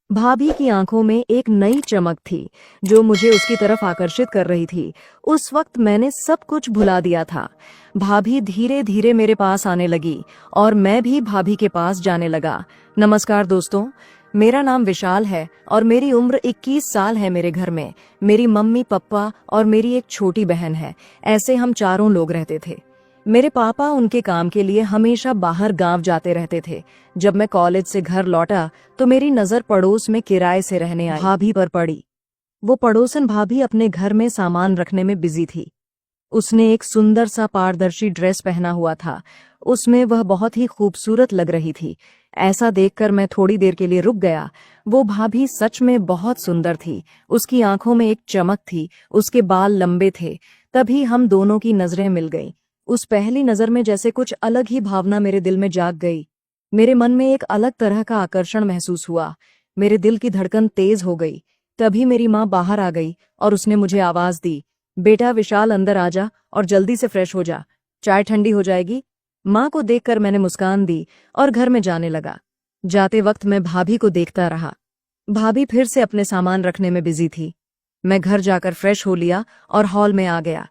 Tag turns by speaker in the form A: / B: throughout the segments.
A: भाभी की आंखों में एक नई चमक थी जो मुझे उसकी तरफ आकर्षित कर रही थी। उस वक्त मैंने सब कुछ भुला दिया था। भाभी धीरे धीरे मेरे पास आने लगी और मैं भी भाभी के पास जाने लगा। नमस्कार दोस्तों, मेरा नाम विशाल है और मेरी उम्र 21 साल है। मेरे घर में मेरी मम्मी, पापा और मेरी एक छोटी बहन है। ऐसे हम चारों लोग रहते थे। मेरे पापा उनके काम के लिए हमेशा बाहर गांव जाते रहते थे। जब मैं कॉलेज से घर लौटा तो मेरी नजर पड़ोस में किराए से रहने आई भाभी पर पड़ी। वो पड़ोसन भाभी अपने घर में सामान रखने में बिजी थी। उसने एक सुंदर सा पारदर्शी ड्रेस पहना हुआ था। उसमें वह बहुत ही खूबसूरत लग रही थी। ऐसा देखकर मैं थोड़ी देर के लिए रुक गया। वो भाभी सच में बहुत सुंदर थी। उसकी आंखों में एक चमक थी, उसके बाल लंबे थे। तभी हम दोनों की नजरें मिल गईं। उस पहली नजर में जैसे कुछ अलग ही भावना मेरे दिल में जाग गई। मेरे मन में एक अलग तरह का आकर्षण महसूस हुआ। मेरे दिल की धड़कन तेज हो गई। तभी मेरी माँ बाहर आ गई और उसने मुझे आवाज दी, बेटा विशाल, अंदर आ जा और जल्दी से फ्रेश हो जा, चाय ठंडी हो जाएगी। माँ को देखकर मैंने मुस्कान दी और घर में जाने लगा। जाते वक्त मैं भाभी को देखता रहा। भाभी फिर से अपने सामान रखने में बिजी थी। मैं घर जाकर फ्रेश हो लिया और हॉल में आ गया।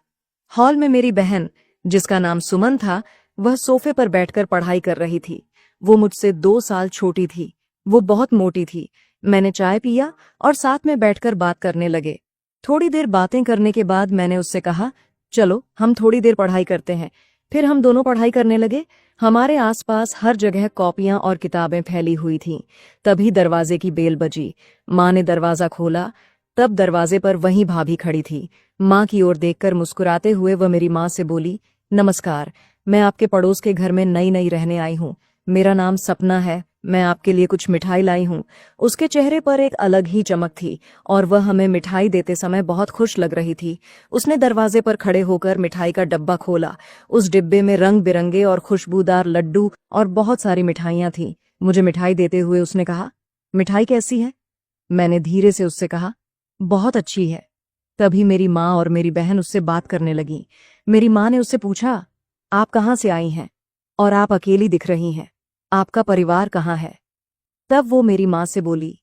A: हॉल में मेरी बहन, जिसका नाम सुमन था, वह सोफे पर बैठकर पढ़ाई कर रही थी। वो मुझसे 2 साल छोटी थी। वो बहुत मोटी थी। मैंने चाय पिया और साथ में बैठकर बात करने लगे। थोड़ी देर बातें करने के बाद मैंने उससे कहा, चलो हम थोड़ी देर पढ़ाई करते हैं। फिर हम दोनों पढ़ाई करने लगे। हमारे आसपास हर जगह कॉपियां और किताबें फैली हुई थीं। तभी दरवाजे की बेल बजी। माँ ने दरवाजा खोला। तब दरवाजे पर वहीं भाभी खड़ी थी। माँ की ओर देखकर मुस्कुराते हुए वह मेरी माँ से बोली, नमस्कार, मैं आपके पड़ोस के घर में नई नई रहने आई हूँ। मेरा नाम सपना है। मैं आपके लिए कुछ मिठाई लाई हूँ। उसके चेहरे पर एक अलग ही चमक थी और वह हमें मिठाई देते समय बहुत खुश लग रही थी। उसने दरवाजे पर खड़े होकर मिठाई का डब्बा खोला। उस डिब्बे में रंग बिरंगे और खुशबूदार लड्डू और बहुत सारी मिठाइयां थीं। मुझे मिठाई देते हुए उसने कहा, मिठाई कैसी है? मैंने धीरे से उससे कहा, बहुत अच्छी है। तभी मेरी माँ और मेरी बहन उससे बात करने लगी। मेरी माँ ने उससे पूछा, आप कहाँ से आई हैं और आप अकेली दिख रही हैं? आपका परिवार कहाँ है? तब वो मेरी माँ से बोली,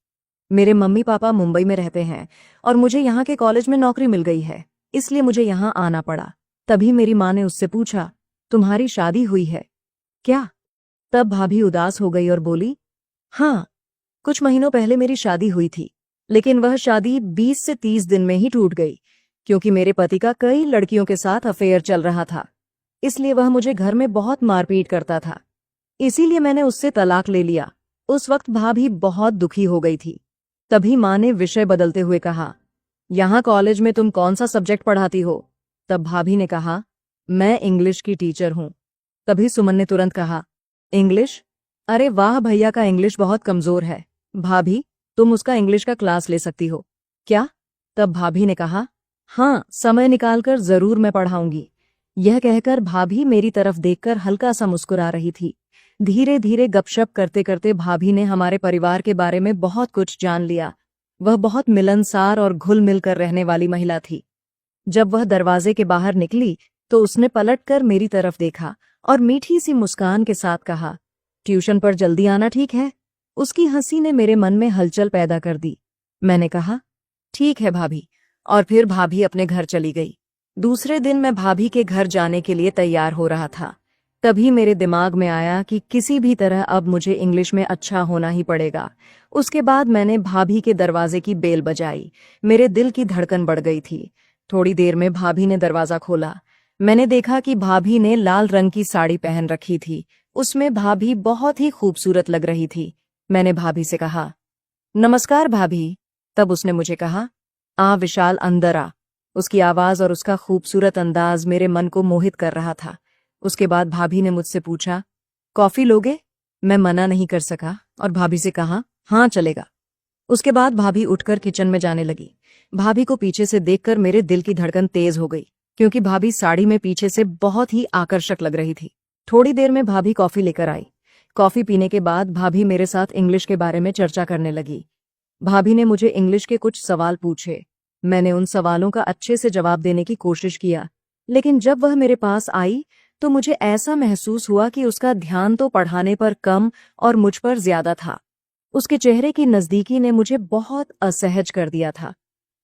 A: मेरे मम्मी पापा मुंबई में रहते हैं और मुझे यहाँ के कॉलेज में नौकरी मिल गई है, इसलिए मुझे यहाँ आना पड़ा। तभी मेरी माँ ने उससे पूछा, तुम्हारी शादी हुई है क्या? तब भाभी उदास हो गई और बोली, हाँ, कुछ महीनों पहले मेरी शादी हुई थी, लेकिन वह शादी 20 से 30 दिन में ही टूट गई, क्योंकि मेरे पति का कई लड़कियों के साथ अफेयर चल रहा था। इसलिए वह मुझे घर में बहुत मारपीट करता था। इसीलिए मैंने उससे तलाक ले लिया। उस वक्त भाभी बहुत दुखी हो गई थी। तभी माँ ने विषय बदलते हुए कहा, यहाँ कॉलेज में तुम कौन सा सब्जेक्ट पढ़ाती हो? तब भाभी ने कहा, मैं इंग्लिश की टीचर हूँ। तभी सुमन ने तुरंत कहा, इंग्लिश? अरे वाह, भैया का इंग्लिश बहुत कमजोर है। भाभी, तुम उसका इंग्लिश का क्लास ले सकती हो क्या? तब भाभी ने कहा, हाँ, समय निकालकर जरूर मैं पढ़ाऊंगी। यह कहकर भाभी मेरी तरफ देखकर हल्का सा मुस्कुरा रही थी। धीरे धीरे गपशप करते करते भाभी ने हमारे परिवार के बारे में बहुत कुछ जान लिया। वह बहुत मिलनसार और घुल मिलकर रहने वाली महिला थी। जब वह दरवाजे के बाहर निकली तो उसने पलटकर मेरी तरफ देखा और मीठी सी मुस्कान के साथ कहा, ट्यूशन पर जल्दी आना, ठीक है? उसकी हंसी ने मेरे मन में हलचल पैदा कर दी। मैंने कहा, ठीक है भाभी, और फिर भाभी अपने घर चली गई। दूसरे दिन मैं भाभी के घर जाने के लिए तैयार हो रहा था। तभी मेरे दिमाग में आया कि किसी भी तरह अब मुझे इंग्लिश में अच्छा होना ही पड़ेगा। उसके बाद मैंने भाभी के दरवाजे की बेल बजाई। मेरे दिल की धड़कन बढ़ गई थी। थोड़ी देर में भाभी ने दरवाजा खोला। मैंने देखा कि भाभी ने लाल रंग की साड़ी पहन रखी थी। उसमें भाभी बहुत ही खूबसूरत लग रही थी। मैंने भाभी से कहा, नमस्कार भाभी। तब उसने मुझे कहा, आ विशाल, अंदर आ। उसकी आवाज और उसका खूबसूरत अंदाज मेरे मन को मोहित कर रहा था। उसके बाद भाभी ने मुझसे पूछा, कॉफी लोगे? मैं मना नहीं कर सका और भाभी से कहा, हाँ चलेगा। उसके बाद भाभी उठकर किचन में जाने लगी। भाभी को पीछे से देखकर मेरे दिल की धड़कन तेज हो गई, क्योंकि भाभी साड़ी में पीछे से बहुत ही आकर्षक लग रही थी। थोड़ी देर में भाभी कॉफी लेकर आई। कॉफी पीने के बाद भाभी मेरे साथ इंग्लिश के बारे में चर्चा करने लगी। भाभी ने मुझे इंग्लिश के कुछ सवाल पूछे। मैंने उन सवालों का अच्छे से जवाब देने की कोशिश किया, लेकिन जब वह मेरे पास आई तो मुझे ऐसा महसूस हुआ कि उसका ध्यान तो पढ़ाने पर कम और मुझ पर ज्यादा था। उसके चेहरे की नजदीकी ने मुझे बहुत असहज कर दिया था।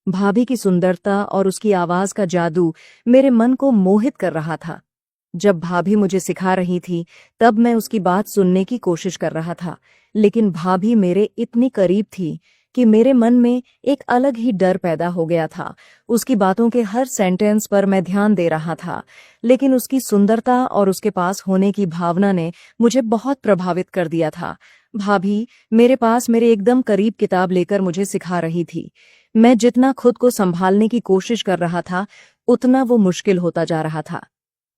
A: भाभी की सुंदरता और उसकी आवाज का जादू मेरे मन को मोहित कर रहा था। जब भाभी मुझे सिखा रही थी तब मैं उसकी बात सुनने की कोशिश कर रहा था, लेकिन भाभी मेरे इतनी करीब थी कि मेरे मन में एक अलग ही डर पैदा हो गया था। उसकी बातों के हर सेंटेंस पर मैं ध्यान दे रहा था, लेकिन उसकी सुंदरता और उसके पास होने की भावना ने मुझे बहुत प्रभावित कर दिया था। भाभी मेरे पास मेरे एकदम करीब किताब लेकर मुझे सिखा रही थी। मैं जितना खुद को संभालने की कोशिश कर रहा था, उतना वो मुश्किल होता जा रहा था।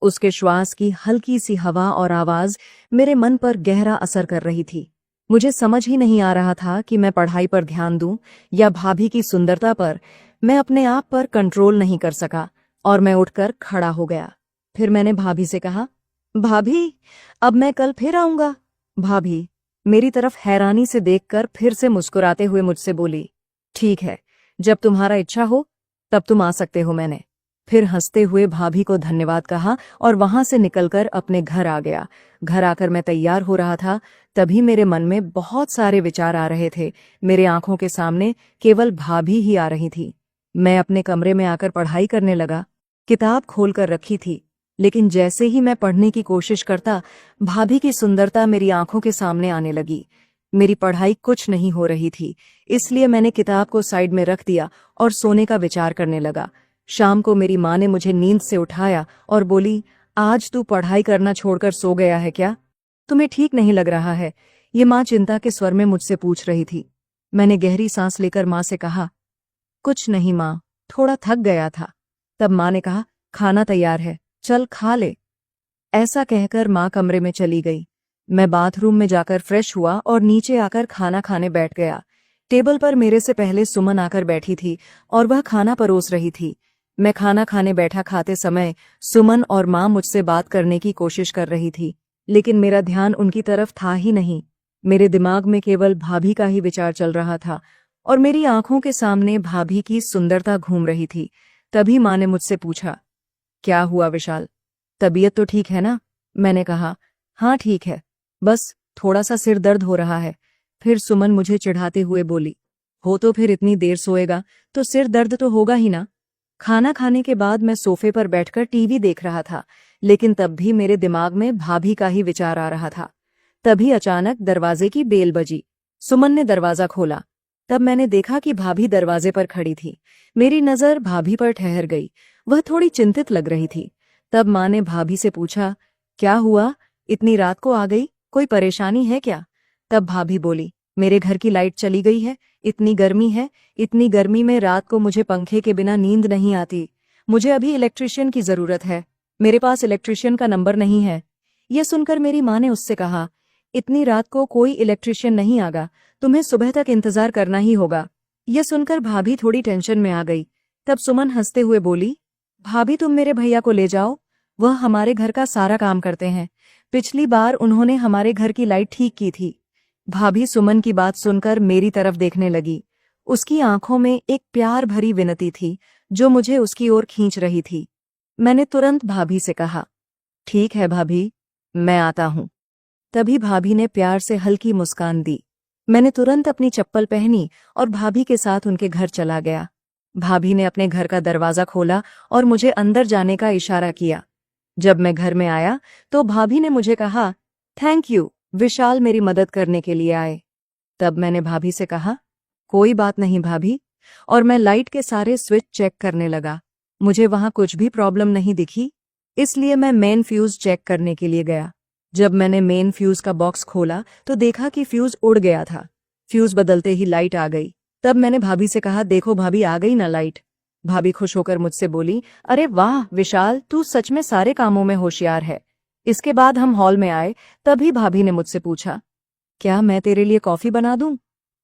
A: उसके श्वास की हल्की सी हवा और आवाज मेरे मन पर गहरा असर कर रही थी। मुझे समझ ही नहीं आ रहा था कि मैं पढ़ाई पर ध्यान दूं या भाभी की सुंदरता पर। मैं अपने आप पर कंट्रोल नहीं कर सका और मैं उठकर खड़ा हो गया। फिर मैंने भाभी से कहा, भाभी, अब मैं कल फिर आऊंगा। भाभी मेरी तरफ हैरानी से देखकर फिर से मुस्कुराते हुए मुझसे बोली, ठीक है, जब तुम्हारा इच्छा हो तब तुम आ सकते हो। मैंने फिर हंसते हुए भाभी को धन्यवाद कहा और वहां से निकलकर अपने घर आ गया। घर आकर मैं तैयार हो रहा था, तभी मेरे मन में बहुत सारे विचार आ रहे थे। मेरे आंखों के सामने केवल भाभी ही आ रही थी। मैं अपने कमरे में आकर पढ़ाई करने लगा। किताब खोलकर रखी थी, लेकिन जैसे ही मैं पढ़ने की कोशिश करता, भाभी की सुंदरता मेरी आंखों के सामने आने लगी। मेरी पढ़ाई कुछ नहीं हो रही थी, इसलिए मैंने किताब को साइड में रख दिया और सोने का विचार करने लगा। शाम को मेरी माँ ने मुझे नींद से उठाया और बोली, आज तू पढ़ाई करना छोड़कर सो गया है क्या? तुम्हें ठीक नहीं लग रहा है? ये माँ चिंता के स्वर में मुझसे पूछ रही थी। मैंने गहरी सांस लेकर माँ से कहा, कुछ नहीं माँ, थोड़ा थक गया था। तब माँ ने कहा, खाना तैयार है, चल खा ले। ऐसा कहकर माँ कमरे में चली गई। मैं बाथरूम में जाकर फ्रेश हुआ और नीचे आकर खाना खाने बैठ गया। टेबल पर मेरे से पहले सुमन आकर बैठी थी और वह खाना परोस रही थी। मैं खाना खाने बैठा खाते समय सुमन और माँ मुझसे बात करने की कोशिश कर रही थी, लेकिन मेरा ध्यान उनकी तरफ था ही नहीं। मेरे दिमाग में केवल भाभी का ही विचार चल रहा था और मेरी आंखों के सामने भाभी की सुंदरता घूम रही थी। तभी माँ ने मुझसे पूछा, क्या हुआ विशाल, तबीयत तो ठीक है ना? मैंने कहा, हाँ ठीक है, बस थोड़ा सा सिर दर्द हो रहा है। फिर सुमन मुझे चिढ़ाते हुए बोली, हो तो फिर इतनी देर सोएगा तो सिर दर्द तो होगा ही ना। खाना खाने के बाद मैं सोफे पर बैठकर टीवी देख रहा था, लेकिन तब भी मेरे दिमाग में भाभी का ही विचार आ रहा था। तभी अचानक दरवाजे की बेल बजी। सुमन ने दरवाजा खोला। तब मैंने देखा कि भाभी दरवाजे पर खड़ी थी। मेरी नजर भाभी पर ठहर गई। वह थोड़ी चिंतित लग रही थी। तब माँ ने भाभी से पूछा, क्या हुआ, इतनी रात को आ गई, कोई परेशानी है क्या? तब भाभी बोली, मेरे घर की लाइट चली गई है, इतनी गर्मी है, इतनी गर्मी में रात को मुझे पंखे के बिना नींद नहीं आती। मुझे अभी इलेक्ट्रिशियन की जरूरत है, मेरे पास इलेक्ट्रिशियन का नंबर नहीं है। यह सुनकर मेरी माँ ने उससे कहा, इतनी रात को कोई इलेक्ट्रिशियन नहीं आगा, तुम्हें सुबह तक इंतजार करना ही होगा। यह सुनकर भाभी थोड़ी टेंशन में आ गई। तब सुमन हंसते हुए बोली, भाभी तुम मेरे भैया को ले जाओ, वह हमारे घर का सारा काम करते हैं। पिछली बार उन्होंने हमारे घर की लाइट ठीक की थी। भाभी सुमन की बात सुनकर मेरी तरफ देखने लगी। उसकी आंखों में एक प्यार भरी विनती थी जो मुझे उसकी ओर खींच रही थी। मैंने तुरंत भाभी से कहा, ठीक है भाभी, मैं आता हूं। तभी भाभी ने प्यार से हल्की मुस्कान दी। मैंने तुरंत अपनी चप्पल पहनी और भाभी के साथ उनके घर चला गया। भाभी ने अपने घर का दरवाजा खोला और मुझे अंदर जाने का इशारा किया। जब मैं घर में आया तो भाभी ने मुझे कहा, थैंक यू विशाल, मेरी मदद करने के लिए आए। तब मैंने भाभी से कहा, कोई बात नहीं भाभी, और मैं लाइट के सारे स्विच चेक करने लगा। मुझे वहां कुछ भी प्रॉब्लम नहीं दिखी, इसलिए मैं मेन फ्यूज चेक करने के लिए गया। जब मैंने मेन फ्यूज का बॉक्स खोला तो देखा कि फ्यूज उड़ गया था। फ्यूज बदलते ही लाइट आ गई। तब मैंने भाभी से कहा, देखो भाभी, आ गई ना लाइट। भाभी खुश होकर मुझसे बोली, अरे वाह विशाल, तू सच में सारे कामों में होशियार है। इसके बाद हम हॉल में आए। तभी भाभी ने मुझसे पूछा, क्या मैं तेरे लिए कॉफी बना दूं?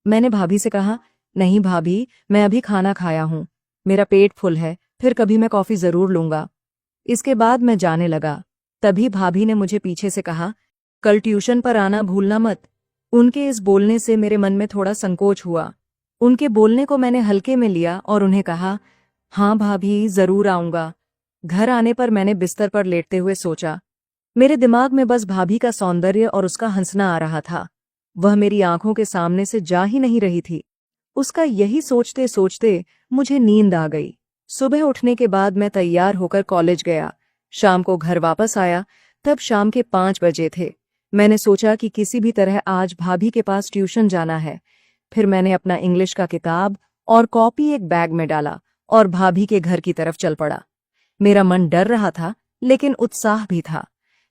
A: मैंने भाभी से कहा, नहीं भाभी, मैं अभी खाना खाया हूं, मेरा पेट फुल है, फिर कभी मैं कॉफी जरूर लूंगा। इसके बाद मैं जाने लगा। तभी भाभी ने मुझे पीछे से कहा, कल ट्यूशन पर आना भूलना मत। उनके इस बोलने से मेरे मन में थोड़ा संकोच हुआ। उनके बोलने को मैंने हल्के में लिया और उन्हें कहा, हाँ भाभी, जरूर आऊंगा। घर आने पर मैंने बिस्तर पर लेटते हुए सोचा। मेरे दिमाग में बस भाभी का सौंदर्य और उसका हंसना आ रहा था। वह मेरी आंखों के सामने से जा ही नहीं रही थी। उसका यही सोचते सोचते मुझे नींद आ गई। सुबह उठने के बाद मैं तैयार होकर कॉलेज गया। शाम को घर वापस आया, तब शाम के 5 बजे थे। मैंने सोचा कि किसी भी तरह आज भाभी के पास ट्यूशन जाना है। फिर मैंने अपना इंग्लिश का किताब और कॉपी एक बैग में डाला और भाभी के घर की तरफ चल पड़ा। मेरा मन डर रहा था, लेकिन उत्साह भी था।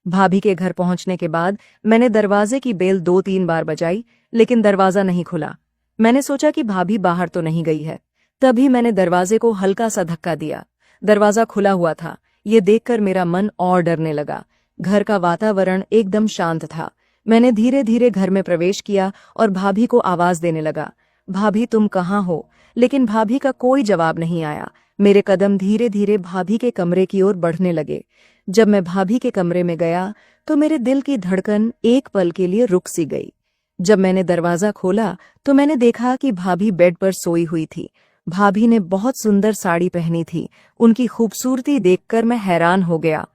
A: भाभी के घर पहुंचने के बाद मैंने दरवाजे की बेल 2-3 बार बजाई, लेकिन दरवाजा नहीं खुला। मैंने सोचा कि भाभी बाहर तो नहीं गई है। तभी मैंने दरवाजे को हल्का सा धक्का दिया। दरवाजा खुला हुआ था। ये देखकर मेरा मन और डरने लगा। घर का वातावरण एकदम शांत था। मैंने धीरे धीरे घर में प्रवेश किया और भाभी को आवाज देने लगा, भाभी तुम कहाँ हो? लेकिन भाभी का कोई जवाब नहीं आया। मेरे कदम धीरे धीरे भाभी के कमरे की ओर बढ़ने लगे। जब मैं भाभी के कमरे में गया तो मेरे दिल की धड़कन एक पल के लिए रुक सी गई। जब मैंने दरवाजा खोला तो मैंने देखा कि भाभी बेड पर सोई हुई थी। भाभी ने बहुत सुंदर साड़ी पहनी थी। उनकी खूबसूरती देखकर मैं हैरान हो गया।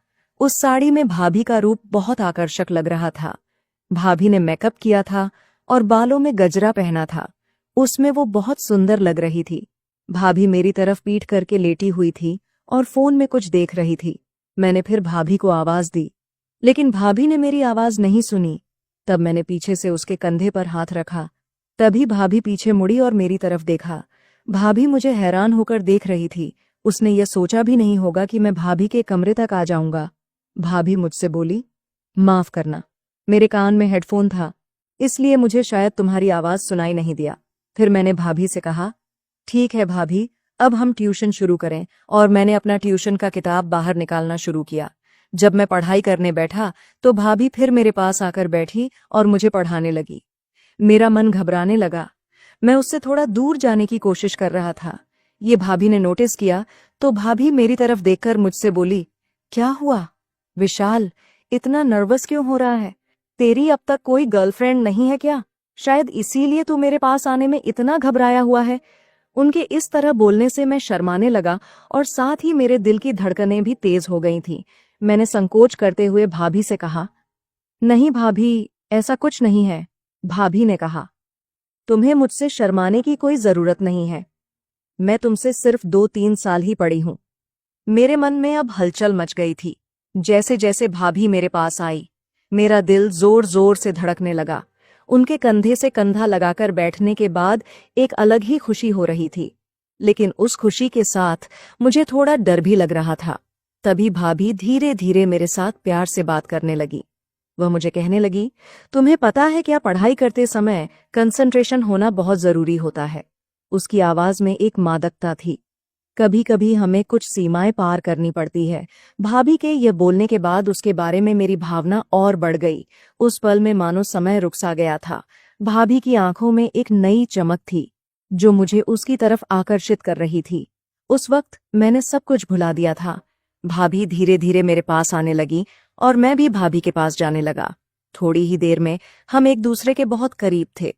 A: उस साड़ी में भाभी का रूप बहुत आकर्षक लग रहा था। भाभी ने मेकअप किया था और बालों में गजरा पहना था। उसमें वो बहुत सुंदर लग रही थी। भाभी मेरी तरफ पीठ करके लेटी हुई थी और फोन में कुछ देख रही थी। मैंने फिर भाभी को आवाज दी, लेकिन भाभी ने मेरी आवाज नहीं सुनी। तब मैंने पीछे से उसके कंधे पर हाथ रखा। तभी भाभी पीछे मुड़ी और मेरी तरफ देखा। भाभी मुझे हैरान होकर देख रही थी। उसने यह सोचा भी नहीं होगा कि मैं भाभी के कमरे तक आ जाऊंगा। भाभी मुझसे बोली, माफ करना, मेरे कान में हेडफोन था, इसलिए मुझे शायद तुम्हारी आवाज सुनाई नहीं दिया। फिर मैंने भाभी से कहा, ठीक है भाभी, अब हम ट्यूशन शुरू करें। और मैंने अपना ट्यूशन का किताब बाहर निकालना शुरू किया। जब मैं पढ़ाई करने बैठा तो भाभी फिर मेरे पास आकर बैठी और मुझे पढ़ाने लगी। मेरा मन घबराने लगा। मैं उससे थोड़ा दूर जाने की कोशिश कर रहा था। ये भाभी ने नोटिस किया तो भाभी मेरी तरफ देखकर मुझसे बोली, क्या हुआ विशाल, इतना नर्वस क्यों हो रहा है? तेरी अब तक कोई गर्लफ्रेंड नहीं है क्या? शायद इसीलिए तू मेरे पास आने में इतना घबराया हुआ है। उनके इस तरह बोलने से मैं शर्माने लगा और साथ ही मेरे दिल की धड़कनें भी तेज हो गई थीं। मैंने संकोच करते हुए भाभी से कहा, नहीं भाभी, ऐसा कुछ नहीं है। भाभी ने कहा, तुम्हें मुझसे शर्माने की कोई जरूरत नहीं है। मैं तुमसे सिर्फ 2-3 साल ही पड़ी हूं। मेरे मन में अब हलचल मच गई थी। जैसे जैसे भाभी मेरे पास आई, मेरा दिल जोर जोर से धड़कने लगा। उनके कंधे से कंधा लगाकर बैठने के बाद एक अलग ही खुशी हो रही थी, लेकिन उस खुशी के साथ मुझे थोड़ा डर भी लग रहा था। तभी भाभी धीरे धीरे मेरे साथ प्यार से बात करने लगी। वह मुझे कहने लगी, तुम्हें पता है क्या, पढ़ाई करते समय कंसंट्रेशन होना बहुत जरूरी होता है। उसकी आवाज में एक मादकता थी। कभी कभी हमें कुछ सीमाएं पार करनी पड़ती है। भाभी के यह बोलने के बाद उसके बारे में मेरी भावना और बढ़ गई। उस पल में मानो समय रुक सा गया था। भाभी की आंखों में एक नई चमक थी जो मुझे उसकी तरफ आकर्षित कर रही थी। उस वक्त मैंने सब कुछ भुला दिया था। भाभी धीरे धीरे मेरे पास आने लगी और मैं भी भाभी के पास जाने लगा। थोड़ी ही देर में हम एक दूसरे के बहुत करीब थे।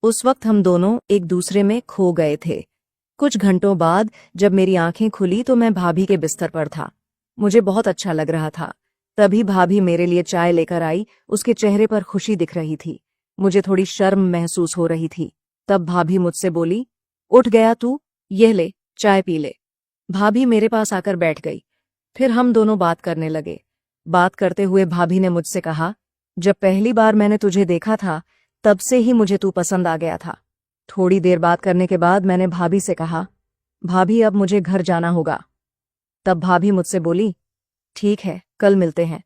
A: उस वक्त हम दोनों एक दूसरे में खो गए थे। कुछ घंटों बाद जब मेरी आंखें खुली तो मैं भाभी के बिस्तर पर था। मुझे बहुत अच्छा लग रहा था। तभी भाभी मेरे लिए चाय लेकर आई। उसके चेहरे पर खुशी दिख रही थी। मुझे थोड़ी शर्म महसूस हो रही थी। तब भाभी मुझसे बोली, उठ गया तू, यह ले चाय पी ले। भाभी मेरे पास आकर बैठ गई। फिर हम दोनों बात करने लगे। बात करते हुए भाभी ने मुझसे कहा, जब पहली बार मैंने तुझे देखा था तब से ही मुझे तू पसंद आ गया था। थोड़ी देर बात करने के बाद मैंने भाभी से कहा, भाभी अब मुझे घर जाना होगा। तब भाभी मुझसे बोली, ठीक है, कल मिलते हैं।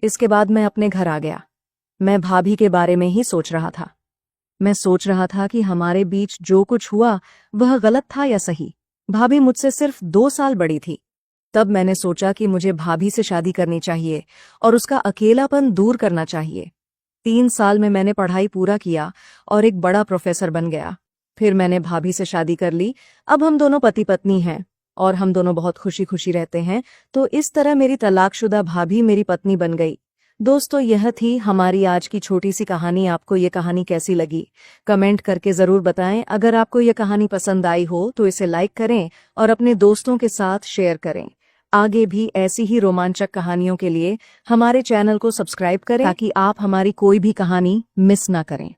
A: इसके बाद मैं अपने घर आ गया। मैं भाभी के बारे में ही सोच रहा था। मैं सोच रहा था कि हमारे बीच जो कुछ हुआ वह गलत था या सही। भाभी मुझसे सिर्फ 2 साल बड़ी थी। तब मैंने सोचा कि मुझे भाभी से शादी करनी चाहिए और उसका अकेलापन दूर करना चाहिए। 3 साल में मैंने पढ़ाई पूरा किया और एक बड़ा प्रोफेसर बन गया। फिर मैंने भाभी से शादी कर ली। अब हम दोनों पति पत्नी हैं और हम दोनों बहुत खुशी खुशी रहते हैं। तो इस तरह मेरी तलाकशुदा भाभी मेरी पत्नी बन गई। दोस्तों, यह थी हमारी आज की छोटी सी कहानी। आपको ये कहानी कैसी लगी कमेंट करके जरूर बताएं। अगर आपको यह कहानी पसंद आई हो तो इसे लाइक करें और अपने दोस्तों के साथ शेयर करें। आगे भी ऐसी ही रोमांचक कहानियों के लिए हमारे चैनल को सब्सक्राइब करें ताकि आप हमारी कोई भी कहानी मिस ना करें।